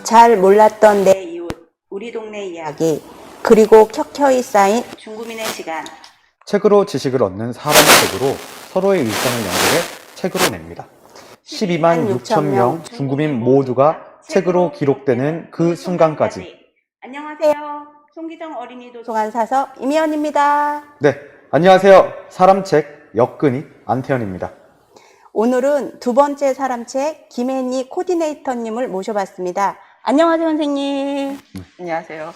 잘 몰랐던 내 이웃, 우리 동네 이야기, 그리고 켜켜이 쌓인 중구민의 시간. 책으로 지식을 얻는 사람 책으로 서로의 일상을 연결해 책으로 냅니다. 12만 6천 명 중구민 모두가 책으로 기록되는 그 순간까지. 안녕하세요. 송기정 어린이 도서관 사서 임희연입니다. 네, 안녕하세요. 사람책 역근이 안태현입니다. 오늘은 두 번째 사람책 김혜니 코디네이터님을 모셔봤습니다. 안녕하세요, 선생님. 안녕하세요.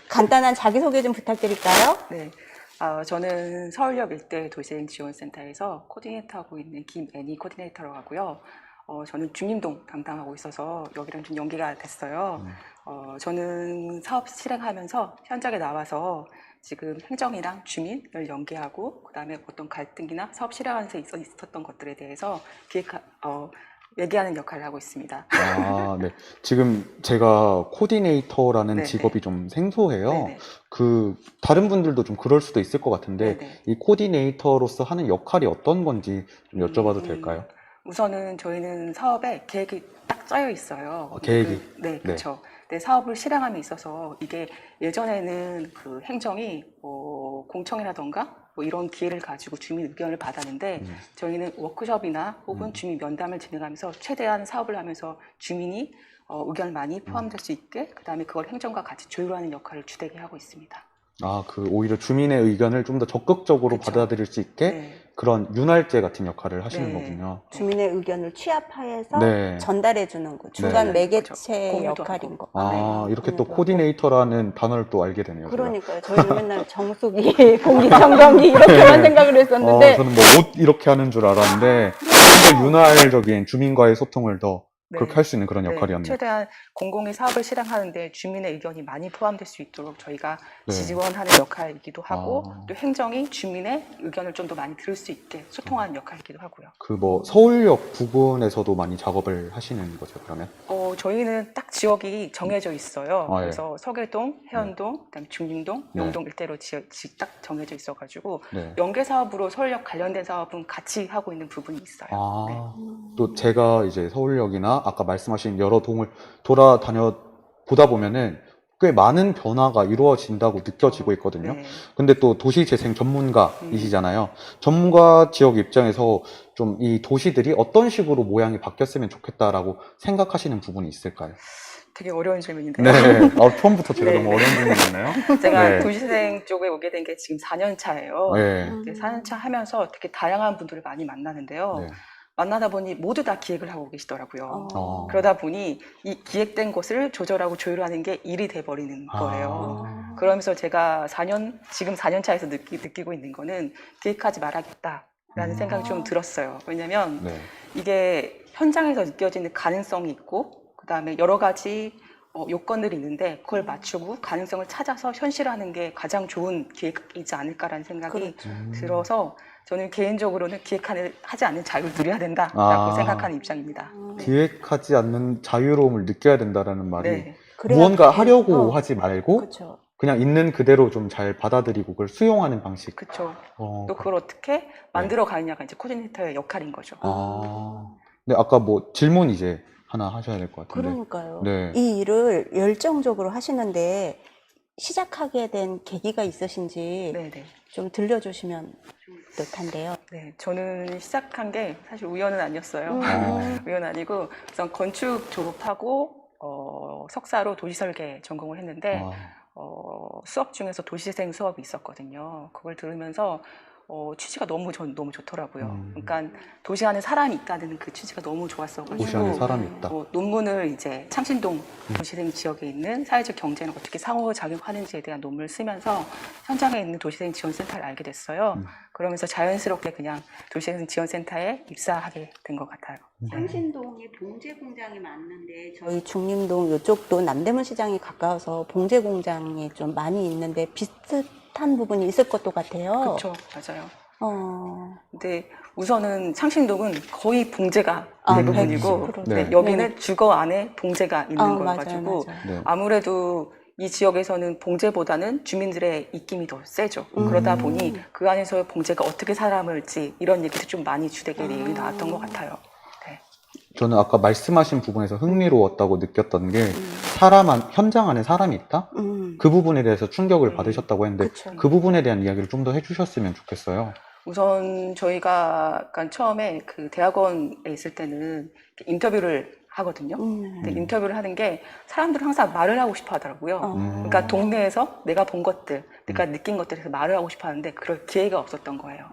간단한 자기소개 좀 부탁드릴까요? 네, 저는 서울역 일대 도시재생 지원센터에서 코디네이터하고 있는 김애니 코디네이터라고 하고요. 저는 중림동 담당하고 있어서 여기랑 좀 연계가 됐어요. 저는 사업 실행하면서 현장에 나와서 지금 행정이랑 주민을 연계하고 그다음에 어떤 갈등이나 사업 실행하면서 있었던 것들에 대해서 얘기하는 역할을 하고 있습니다. 아, 네. 지금 제가 코디네이터라는 네네. 직업이 좀 생소해요. 네네. 다른 분들도 좀 그럴 수도 있을 것 같은데, 네네. 이 코디네이터로서 하는 역할이 어떤 건지 좀 여쭤봐도 될까요? 우선은 저희는 사업에 계획이 딱 짜여 있어요. 계획이? 네, 그렇죠. 네, 사업을 실행함에 있어서 이게 예전에는 그 행정이 공청이라던가 뭐 이런 기회를 가지고 주민 의견을 받았는데 저희는 워크숍이나 혹은 주민 면담을 진행하면서 최대한 사업을 하면서 주민이 의견을 많이 포함될 수 있게 그다음에 그걸 행정과 같이 조율하는 역할을 주되게 하고 있습니다. 아, 오히려 주민의 의견을 좀 더 적극적으로 그쵸. 받아들일 수 있게 네. 그런 윤활제 같은 역할을 하시는 네. 거군요. 주민의 의견을 취합하여서 네. 전달해주는 거, 중간 네. 매개체 공유도 역할인 하고. 거. 아, 네. 이렇게 또 공유도 하고. 코디네이터라는 단어를 또 알게 되네요. 제가. 그러니까요. 저희는 맨날 정수기, 공기청정기 이렇게만 생각을 했었는데 저는 뭐 옷 이렇게 하는 줄 알았는데 좀 더 윤활적인 주민과의 소통을 더 그렇게 할 수 있는 그런 역할이었네요. 최대한 공공의 사업을 실행하는데 주민의 의견이 많이 포함될 수 있도록 저희가 네. 지원하는 역할이기도 하고 또 행정이 주민의 의견을 좀 더 많이 들을 수 있게 소통하는 역할이기도 하고요. 서울역 부근에서도 많이 작업을 하시는 거죠, 그러면? 저희는 딱 지역이 정해져 있어요. 아, 예. 그래서 서계동, 해운동, 그다음에 중림동, 네. 용동 일대로 지역이 딱 정해져 있어가지고 네. 연계 사업으로 서울역 관련된 사업은 같이 하고 있는 부분이 있어요. 네. 또 제가 이제 서울역이나 아까 말씀하신 여러 동을 돌아다녀 보다 보면은 꽤 많은 변화가 이루어진다고 느껴지고 있거든요. 네. 근데 또 도시재생 전문가이시잖아요. 전문가 지역 입장에서 좀 이 도시들이 어떤 식으로 모양이 바뀌었으면 좋겠다라고 생각하시는 부분이 있을까요? 되게 어려운 질문인데요. 네. 처음부터 제가 네. 너무 어려운 질문이었나요? 제가 네. 도시재생 쪽에 오게 된 게 지금 4년 차예요. 네. 4년 차 하면서 되게 다양한 분들을 많이 만나는데요. 네. 만나다 보니 모두 다 기획을 하고 계시더라고요. 어. 그러다 보니 이 기획된 것을 조절하고 조율하는 게 일이 돼버리는 거예요. 그러면서 제가 지금 4년 차에서 느끼고 있는 거는 기획하지 말아야겠다라는 생각이 좀 들었어요. 왜냐면 네. 이게 현장에서 느껴지는 가능성이 있고 그다음에 여러 가지 요건들이 있는데 그걸 맞추고 가능성을 찾아서 현실화하는 게 가장 좋은 기획이지 않을까라는 생각이 들어서 저는 개인적으로는 기획하지 않는 자유를 누려야 된다라고 생각하는 입장입니다. 기획하지 않는 자유로움을 느껴야 된다라는 말이 네. 무언가 하려고 하지 말고 그렇죠. 그냥 있는 그대로 좀 잘 받아들이고 그걸 수용하는 방식. 그렇죠. 또 그걸 어떻게 만들어 가느냐가 이제 코디네이터의 역할인 거죠. 근데 아까 뭐 질문 이제 하나 하셔야 될 것 같은데. 그러니까요. 네. 이 일을 열정적으로 하시는데 시작하게 된 계기가 있으신지 네네. 좀 들려주시면 좋을 듯한데요. 네, 저는 시작한 게 사실 우연은 아니었어요. 우연 아니고 우선 건축 졸업하고 석사로 도시설계 전공을 했는데 수업 중에서 도시재생 수업이 있었거든요. 그걸 들으면서 취지가 너무 좋더라고요. 그러니까 도시 안에 사람이 있다는 그 취지가 너무 좋았어가지고 도시 안에 사람이 있다. 논문을 이제 창신동 도시재생 지역에 있는 사회적 경제는 어떻게 상호작용하는지에 대한 논문을 쓰면서 현장에 있는 도시재생 지원센터를 알게 됐어요. 그러면서 자연스럽게 그냥 도시재생 지원센터에 입사하게 된 것 같아요. 창신동에 봉제 공장이 많은데 저희 중림동 이쪽도 남대문 시장이 가까워서 봉제 공장이 좀 많이 있는데 비슷한 부분이 있을 것도 같아요. 그렇죠, 맞아요. 어. 근데 우선은 창신동은 거의 봉제가 아, 대부분이고 110%. 네. 여기는 주거 안에 봉제가 있는 맞아요, 거여가지고 맞아요. 네. 아무래도 이 지역에서는 봉제보다는 주민들의 입김이 더 세죠. 그러다 보니 그 안에서 봉제가 어떻게 살아남을지 이런 얘기도 좀 많이 주되게 얘기 나왔던 것 같아요. 네. 저는 아까 말씀하신 부분에서 흥미로웠다고 느꼈던 게 현장 안에 사람이 있다? 그 부분에 대해서 충격을 받으셨다고 했는데 그쵸. 그 부분에 대한 이야기를 좀 더 해주셨으면 좋겠어요. 우선 저희가 약간 처음에 그 대학원에 있을 때는 인터뷰를 하거든요. 근데 인터뷰를 하는 게 사람들은 항상 말을 하고 싶어 하더라고요. 그러니까 동네에서 내가 본 것들, 내가 느낀 것들에서 말을 하고 싶어 하는데 그럴 기회가 없었던 거예요.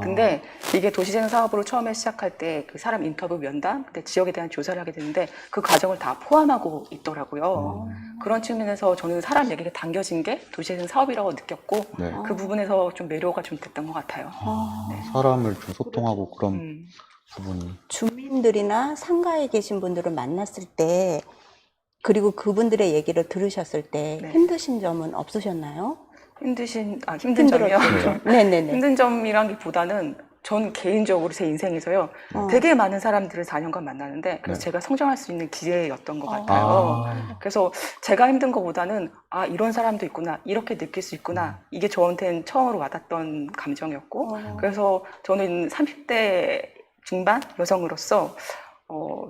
근데 이게 도시재생 사업으로 처음에 시작할 때 그 사람 인터뷰 면담, 그때 지역에 대한 조사를 하게 되는데 그 과정을 다 포함하고 있더라고요. 그런 측면에서 저는 사람 얘기가 당겨진 게 도시재생 사업이라고 느꼈고 네. 그 부분에서 좀 매료가 좀 됐던 것 같아요. 사람을 좀 소통하고 그런 부분이. 주민들이나 상가에 계신 분들을 만났을 때 그리고 그분들의 얘기를 들으셨을 때 네. 힘드신 점은 없으셨나요? 힘든 점이요? 네네네. 힘든 점이라기보다는 전 개인적으로 제 인생에서요 되게 많은 사람들을 4년간 만나는데 그래서 네. 제가 성장할 수 있는 기회였던 것 같아요. 그래서 제가 힘든 것보다는 아 이런 사람도 있구나, 이렇게 느낄 수 있구나, 이게 저한테는 처음으로 와닿던 감정이었고 그래서 저는 30대 중반 여성으로서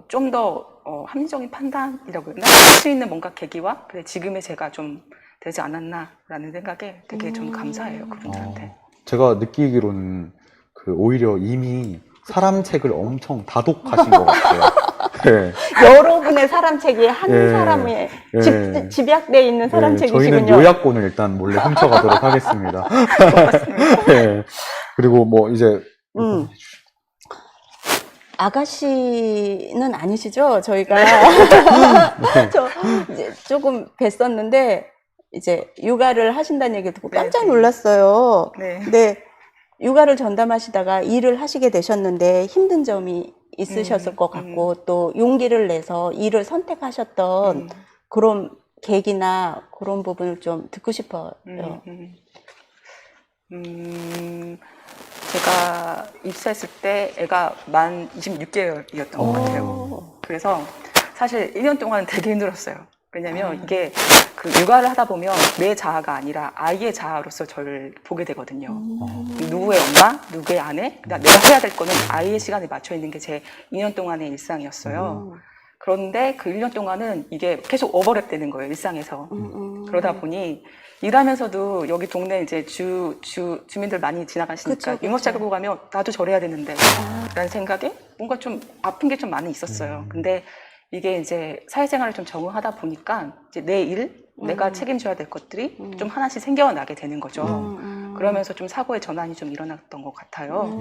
좀 더 합리적인 판단이라고 해야 되나? 할 수 있는 뭔가 계기와 그래 지금의 제가 좀 되지 않았나라는 생각에 되게 좀 감사해요 그분들한테. 제가 느끼기로는 그 오히려 이미 사람 책을 엄청 다독하신 것 같아요. 네. 여러분의 사람 책이 한 예. 사람의 예. 집약되어 있는 사람 네, 책이시군요. 저희는 요약본을 일단 몰래 훔쳐가도록 하겠습니다. 네. 그리고 뭐 이제 아가씨는 아니시죠? 저희가 저 이제 조금 뵀었는데 이제 육아를 하신다는 얘기 듣고 깜짝 놀랐어요. 네. 근데 육아를 전담하시다가 일을 하시게 되셨는데 힘든 점이 있으셨을 것 같고 또 용기를 내서 일을 선택하셨던 그런 계기나 그런 부분을 좀 듣고 싶어요. 제가 입사했을 때 애가 만 26개월이었던 것 같아요. 그래서 사실 1년 동안 되게 힘들었어요. 왜냐면 이게 그 육아를 하다 보면 내 자아가 아니라 아이의 자아로서 저를 보게 되거든요. 누구의 엄마, 누구의 아내, 내가 해야 될 거는 아이의 시간에 맞춰 있는 게 제 2년 동안의 일상이었어요. 그런데 그 1년 동안은 이게 계속 오버랩 되는 거예요, 일상에서. 그러다 보니 일하면서도 여기 동네 이제 주민들 많이 지나가시니까 유모차 끌고 가면 나도 저래야 되는데 라는 생각에 뭔가 좀 아픈 게 좀 많이 있었어요. 근데 이게 이제 사회생활을 좀 적응하다 보니까 이제 내 일, 내가 책임져야 될 것들이 좀 하나씩 생겨나게 되는 거죠. 그러면서 좀 사고의 전환이 좀 일어났던 것 같아요.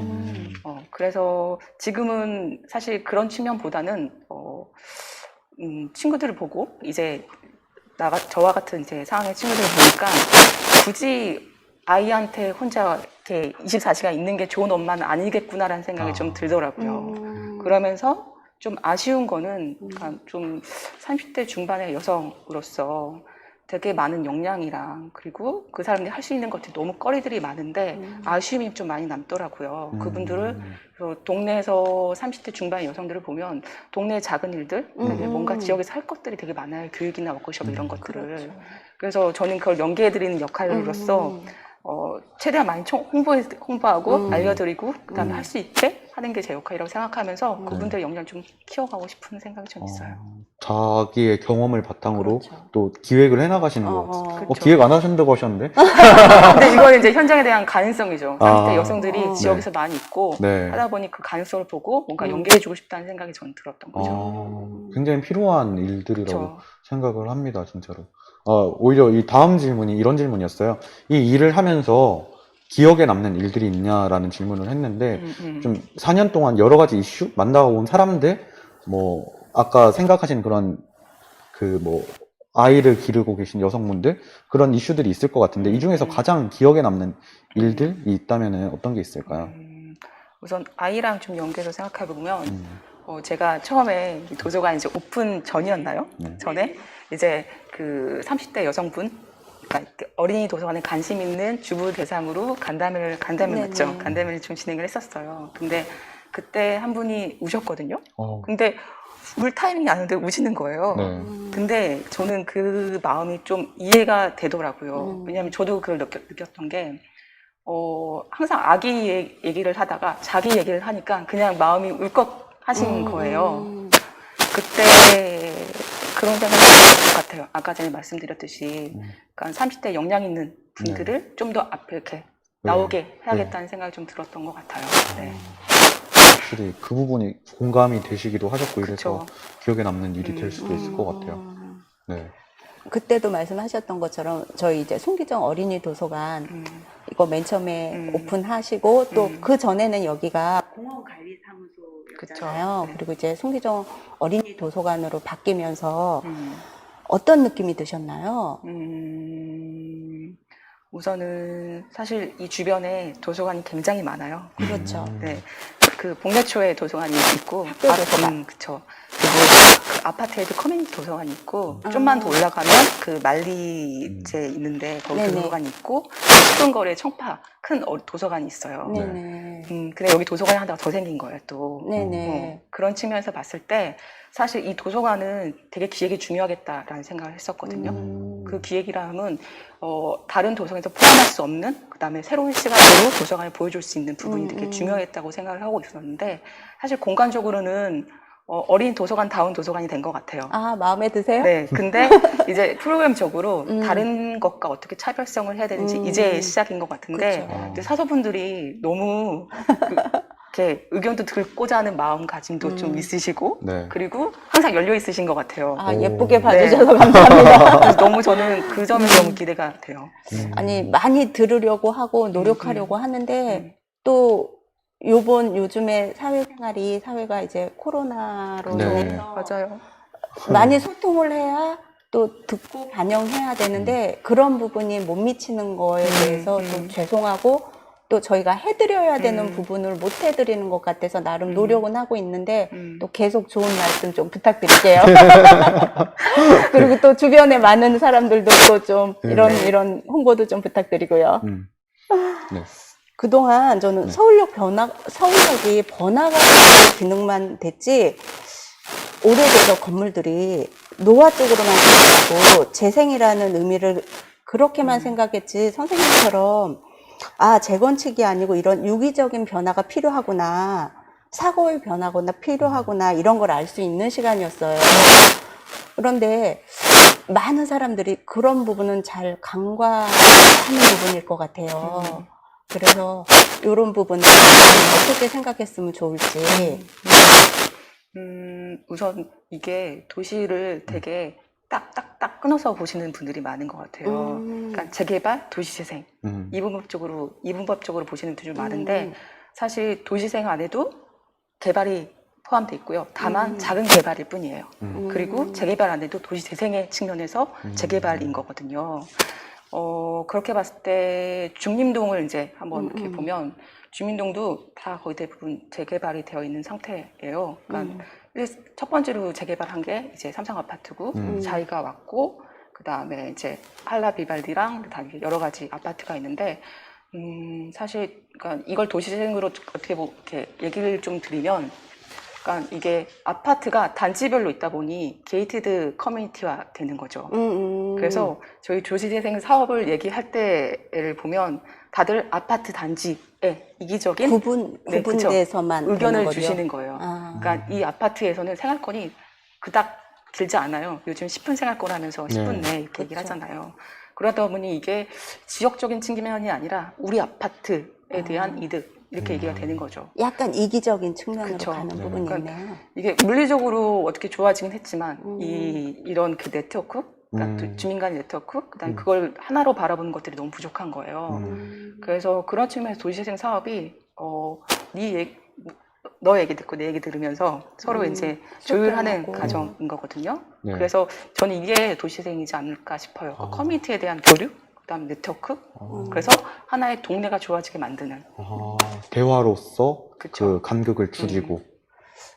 그래서 지금은 사실 그런 측면보다는 친구들을 보고 이제 저와 같은 이제 상황의 친구들을 보니까 굳이 아이한테 혼자 이렇게 24시간 있는 게 좋은 엄마는 아니겠구나라는 생각이 좀 들더라고요. 그러면서 좀 아쉬운 거는 그러니까 좀 30대 중반의 여성으로서 되게 많은 역량이랑 그리고 그 사람들이 할 수 있는 것들이 너무 거리들이 많은데 아쉬움이 좀 많이 남더라고요. 그분들을 동네에서 30대 중반의 여성들을 보면 동네의 작은 일들, 되게 뭔가 지역에서 할 것들이 되게 많아요. 교육이나 워크숍 이런 것들을. 그래서 저는 그걸 연계해드리는 역할로서 최대한 많이 홍보하고 알려드리고 그다음에 할 수 있게 하는 게 제 역할이라고 생각하면서 그분들의 역량을 좀 키워가고 싶은 생각이 좀 있어요. 자기의 경험을 바탕으로 또 기획을 해나가시는 것 같아요. 그렇죠. 기획 안 하신다고 하셨는데? 근데 이거는 이제 현장에 대한 가능성이죠. 30대 여성들이 지역에서 많이 있고 하다 보니 그 가능성을 보고 뭔가 연계해주고 싶다는 생각이 저는 들었던 거죠. 굉장히 필요한 일들이라고 그렇죠. 생각을 합니다, 진짜로. 오히려 이 다음 질문이 이런 질문이었어요. 이 일을 하면서 기억에 남는 일들이 있냐라는 질문을 했는데 좀 4년 동안 여러 가지 이슈 만나온 사람들 뭐 아까 생각하신 그런 그 뭐 아이를 기르고 계신 여성분들 그런 이슈들이 있을 것 같은데 이 중에서 가장 기억에 남는 일들이 있다면 어떤 게 있을까요? 우선 아이랑 좀 연계해서 생각해 보면 제가 처음에 도서관 이제 오픈 전이었나요? 전에 이제 그 30대 여성분 그러니까 어린이 도서관에 관심 있는 주부 대상으로 간담회를 맞죠? 간담회를 좀 진행을 했었어요. 근데 그때 한 분이 우셨거든요. 근데 울 타이밍이 아닌데 우시는 거예요. 근데 저는 그 마음이 좀 이해가 되더라고요. 왜냐하면 저도 그걸 느꼈던 게 항상 아기 얘기를 하다가 자기 얘기를 하니까 그냥 마음이 울컥 하신 거예요. 그때 그런 생각이 들었던 것 같아요. 아까 전에 말씀드렸듯이 그러니까 30대 역량 있는 분들을 좀 더 앞에 이렇게 나오게 해야겠다는 생각이 좀 들었던 것 같아요. 네. 확실히 그 부분이 공감이 되시기도 하셨고 이래서 그쵸. 기억에 남는 일이 될 수도 있을 것 같아요. 네. 그때도 말씀하셨던 것처럼 저희 이제 송기정 어린이 도서관 이거 맨 처음에 오픈하시고 또 그 전에는 여기가 공원관리사무소였잖아요. 네. 그리고 이제 송기정 어린이 도서관으로 바뀌면서 어떤 느낌이 드셨나요? 우선은 사실 이 주변에 도서관이 굉장히 많아요. 그렇죠. 네. 그 복내초에 도서관이 있고, 학교 도서관. 그쵸. 그리고 그 아파트에도 커뮤니티 도서관이 있고, 좀만 더 올라가면 그 만리제 있는데 거기 네네. 도서관이 있고, 10분 거리에 청파 큰 도서관이 있어요. 네네. 근데 여기 도서관이 하나가 더 생긴 거예요, 또. 네네. 그런 측면에서 봤을 때 사실 이 도서관은 되게 기획이 중요하겠다라는 생각을 했었거든요. 그 기획이라 함은 다른 도서관에서 포함할 수 없는 그다음에 새로운 시각으로 도서관을 보여줄 수 있는 부분이 되게 중요했다고 생각을 하고 있었는데 사실 공간적으로는 어린 도서관다운 도서관이 된 것 같아요. 아, 마음에 드세요? 네, 근데 이제 프로그램적으로 다른 것과 어떻게 차별성을 해야 되는지 이제 시작인 것 같은데 그쵸. 이제 사서분들이 너무 이렇게 의견도 듣고자 하는 마음가짐도 좀 있으시고 네. 그리고 항상 열려 있으신 것 같아요. 아, 오. 예쁘게 봐주셔서 감사합니다. 그래서 너무 저는 그 점이 너무 기대가 돼요. 아니, 많이 들으려고 하고 노력하려고 하는데 또 요즘에 사회가 이제 코로나로 네. 인해서 맞아요. 많이 소통을 해야 또 듣고 반영해야 되는데 그런 부분이 못 미치는 거에 대해서 좀 죄송하고 또 저희가 해드려야 되는 부분을 못 해드리는 것 같아서 나름 노력은 하고 있는데 또 계속 좋은 말씀 좀 부탁드릴게요. 그리고 또 주변에 많은 사람들도 또 좀 이런 홍보도 좀 부탁드리고요. 네. 그동안 저는 서울역이 번화가 기능만 됐지 오래돼서 건물들이 노화 쪽으로만 생각하고 재생이라는 의미를 그렇게만 생각했지 선생님처럼 아 재건축이 아니고 이런 유기적인 변화가 필요하구나 사고의 변화거나 필요하구나 이런 걸 알 수 있는 시간이었어요. 그런데 많은 사람들이 그런 부분은 잘 간과하는 부분일 것 같아요. 그래서 이런 부분을 어떻게 생각했으면 좋을지. 우선 이게 도시를 되게 딱딱딱 끊어서 보시는 분들이 많은 것 같아요. 그러니까 재개발, 도시재생 이분법적으로 보시는 분들이 많은데 사실 도시재생 안에도 개발이 포함되어 있고요. 다만 작은 개발일 뿐이에요. 그리고 재개발 안에도 도시재생의 측면에서 재개발인 거거든요. 그렇게 봤을 때 중림동을 이제 한번 이렇게 보면 주민동도 다 거의 대부분 재개발이 되어 있는 상태예요. 그러니까 첫 번째로 재개발한 게 이제 삼성 아파트고 자이가 왔고 그 다음에 이제 할라 비발디랑 그다음에 여러 가지 아파트가 있는데 사실 그러니까 이걸 도시재생으로 어떻게 이렇게 얘기를 좀 드리면 그러니까 이게 아파트가 단지별로 있다 보니 게이티드 커뮤니티화 되는 거죠. 그래서 저희 도시재생 사업을 얘기할 때를 보면 다들 아파트 단지에 이기적인 구분돼서만 의견을 되는 주시는 거예요. 아. 그러니까 이 아파트에서는 생활권이 그닥 길지 않아요. 요즘 10분 생활권 하면서 10분 내에 이렇게 얘기를 하잖아요. 그러다 보니 이게 지역적인 측면이 아니라 우리 아파트에 대한 이득 이렇게 얘기가 되는 거죠. 약간 이기적인 측면으로 그쵸. 가는 부분이 그러니까 있네요. 이게 물리적으로 어떻게 좋아지긴 했지만 이런 그 네트워크, 그러니까 주민 간의 네트워크, 그다음에 그걸 하나로 바라보는 것들이 너무 부족한 거예요. 그래서 그런 측면에서 도시재생 사업이 너 얘기 듣고 내 얘기 들으면서 서로 이제 조율하는 소통하고. 과정인 거거든요. 네. 그래서 저는 이게 도시재생이지 않을까 싶어요. 그 커뮤니티에 대한 교류, 그다음 네트워크, 그래서 하나의 동네가 좋아지게 만드는. 대화로서 그쵸. 그 간극을 줄이고.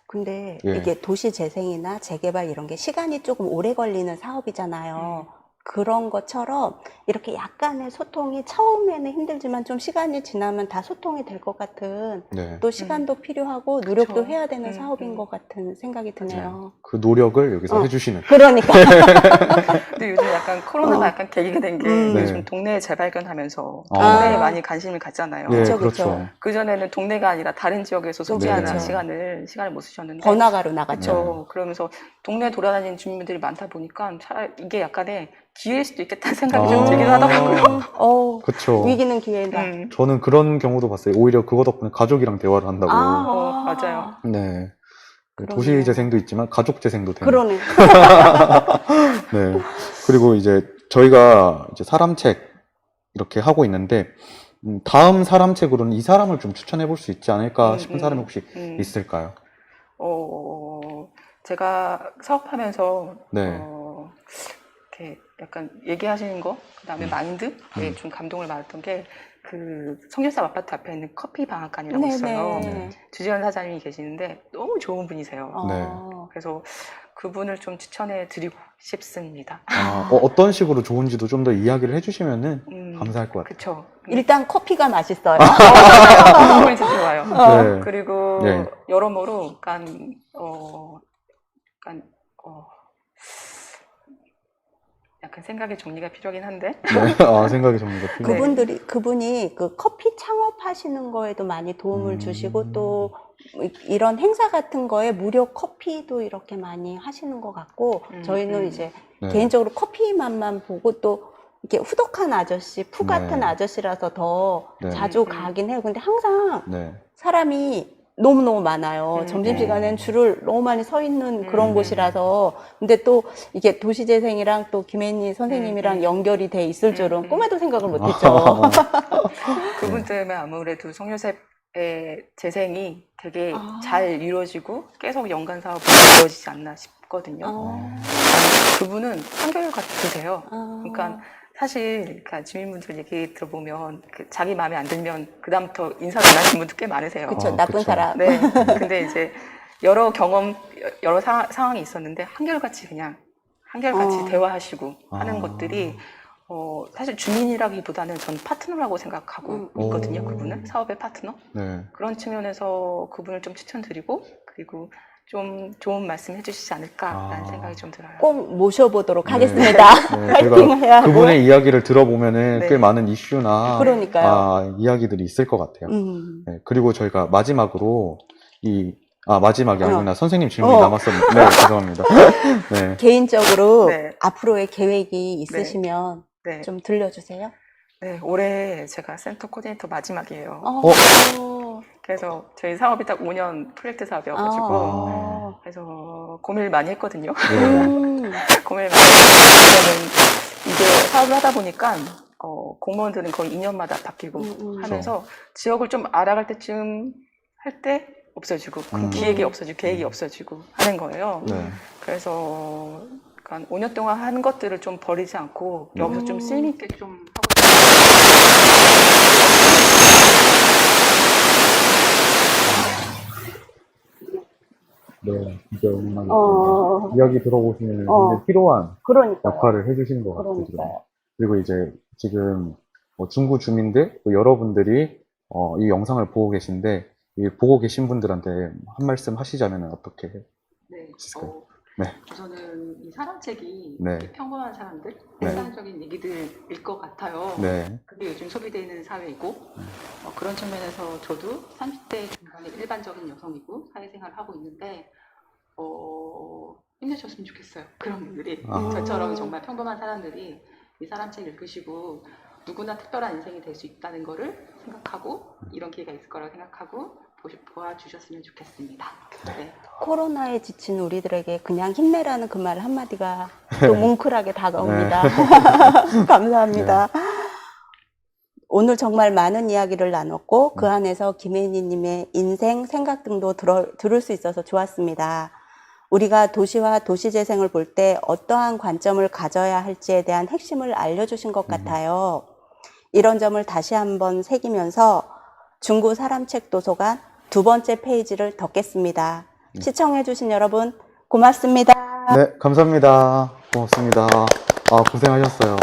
근데 예. 이게 도시 재생이나 재개발 이런 게 시간이 조금 오래 걸리는 사업이잖아요. 그런 것처럼 이렇게 약간의 소통이 처음에는 힘들지만 좀 시간이 지나면 다 소통이 될 것 같은 네. 또 시간도 필요하고 노력도 그쵸. 해야 되는 사업인 것 같은 생각이 드네요. 그 노력을 여기서 해주시는. 그러니까. 근데 요즘 약간 코로나가 약간 계기가 된 게 네. 요즘 동네 재발견하면서 아. 동네에 많이 관심을 갖잖아요. 네, 그쵸, 그렇죠. 그쵸. 그전에는 동네가 아니라 다른 지역에서 소비하는 그쵸. 시간을 못 쓰셨는데 번화가로 나갔죠. 그렇죠. 그러면서 동네 돌아다니는 주민분들이 많다 보니까 차라리 이게 약간의 기회일 수도 있겠다는 생각이 좀 들기도 하더라고요. 그쵸. 위기는 기회다. 저는 그런 경우도 봤어요. 오히려 그거 덕분에 가족이랑 대화를 한다고. 맞아요. 네. 그러네요. 도시 재생도 있지만 가족 재생도 되는. 그러네. 네. 그리고 이제 저희가 이제 사람책 이렇게 하고 있는데, 다음 사람책으로는 이 사람을 좀 추천해 볼 수 있지 않을까 싶은 사람이 혹시 있을까요? 제가 사업하면서 네. 이렇게 약간 얘기하시는 거, 그다음에 마인드에 좀 감동을 받았던 게 그 성길산 아파트 앞에 있는 커피 방앗간이라고 있어요. 네네. 주지현 사장님이 계시는데 너무 좋은 분이세요. 네. 그래서 그분을 좀 추천해 드리고 싶습니다. 어떤 식으로 좋은지도 좀 더 이야기를 해주시면은 감사할 것 같아요. 그쵸. 일단 커피가 맛있어요. 맞아요. 그분이 진짜 좋아요. 네. 그리고 네. 여러모로 약간 생각의 정리가 필요하긴 한데 네. 생각이 정리가 필요해요. 그분이 그 커피 창업하시는 거에도 많이 도움을 주시고 또 이런 행사 같은 거에 무료 커피도 이렇게 많이 하시는 것 같고 저희는 이제 네. 개인적으로 커피 맛만 보고 또 이렇게 후덕한 아저씨, 푸 같은 네. 아저씨라서 더 네. 자주 가긴 해요. 근데 항상 네. 사람이 너무너무 많아요. 점심시간엔 줄을 너무 많이 서 있는 그런 곳이라서. 근데 또 이게 도시재생이랑 또 김혜니 선생님이랑 연결이 돼 있을 줄은 꿈에도 생각을 못 했죠. 그분 때문에 아무래도 송요셉의 재생이 되게 잘 이루어지고 계속 연간 사업이 이루어지지 않나 싶거든요. 그분은 한결같으세요. 그러니까 사실 그러니까 주민분들 얘기 들어보면 자기 마음에 안 들면 그다음부터 인사를 안 하시는 분들 꽤 많으세요. 그쵸, 나쁜 그쵸. 사람. 네. 근데 이제 여러 상황이 있었는데 한결같이 대화하시고 하는 것들이 사실 주민이라기보다는 전 파트너라고 생각하고 있거든요. 그분은 사업의 파트너. 네. 그런 측면에서 그분을 좀 추천드리고 그리고 좀 좋은 말씀 해주시지 않을까라는 생각이 좀 들어요. 꼭 모셔보도록 네. 하겠습니다. 네, 파이팅 해야 하고. 그분의 이야기를 들어보면은 네. 꽤 많은 이슈나 그러니까요. 이야기들이 있을 것 같아요. 네, 그리고 저희가 마지막으로 마지막이 아니구나. 선생님 질문이 남았었는데. 네, 죄송합니다. 네. 개인적으로 네. 앞으로의 계획이 있으시면 네. 좀 들려주세요. 네, 올해 제가 센터 코디네이터 마지막이에요. 그래서 저희 사업이 딱 5년 프로젝트 사업이어가지고 그래서 고민을 많이 했거든요. 고민을 많이 했는데 이게 사업을 하다 보니까 공무원들은 거의 2년마다 바뀌고 하면서 지역을 좀 알아갈 때쯤 할 때 없어지고 기획이 없어지고 계획이 없어지고 하는 거예요. 네. 그래서 약간 5년 동안 한 것들을 좀 버리지 않고 여기서 좀 쓸모 있게 좀 하고 싶어요. 네, 진짜 응원하겠습니다. 이야기 들어보시면 굉장히 필요한 역할을 해주시는 것 같아요. 그리고 이제 지금 중구 주민들, 또 여러분들이 이 영상을 보고 계신데, 이 보고 계신 분들한테 한 말씀 하시자면 어떻게 있을까요? 네. 우선은 이 사람책이 네. 이렇게 평범한 사람들, 네. 일상적인 얘기들일 것 같아요. 네. 그게 요즘 소비되는 사회이고 그런 측면에서 저도 30대 중반의 일반적인 여성이고 사회생활을 하고 있는데 힘내셨으면 좋겠어요. 그런 분들이 저처럼 정말 평범한 사람들이 이 사람책 읽으시고 누구나 특별한 인생이 될 수 있다는 거를 생각하고 이런 기회가 있을 거라고 생각하고 보아주셨으면 좋겠습니다. 네. 코로나에 지친 우리들에게 그냥 힘내라는 그 말 한마디가 또 뭉클하게 다가옵니다. 감사합니다. 오늘 정말 많은 이야기를 나눴고 그 안에서 김혜니님의 인생, 생각 등도 들을 수 있어서 좋았습니다. 우리가 도시와 도시재생을 볼 때 어떠한 관점을 가져야 할지에 대한 핵심을 알려주신 것 같아요. 이런 점을 다시 한번 새기면서 중구 사람책 도서관 2번째 페이지를 덮겠습니다. 시청해주신 여러분 고맙습니다. 네, 감사합니다. 고맙습니다. 고생하셨어요.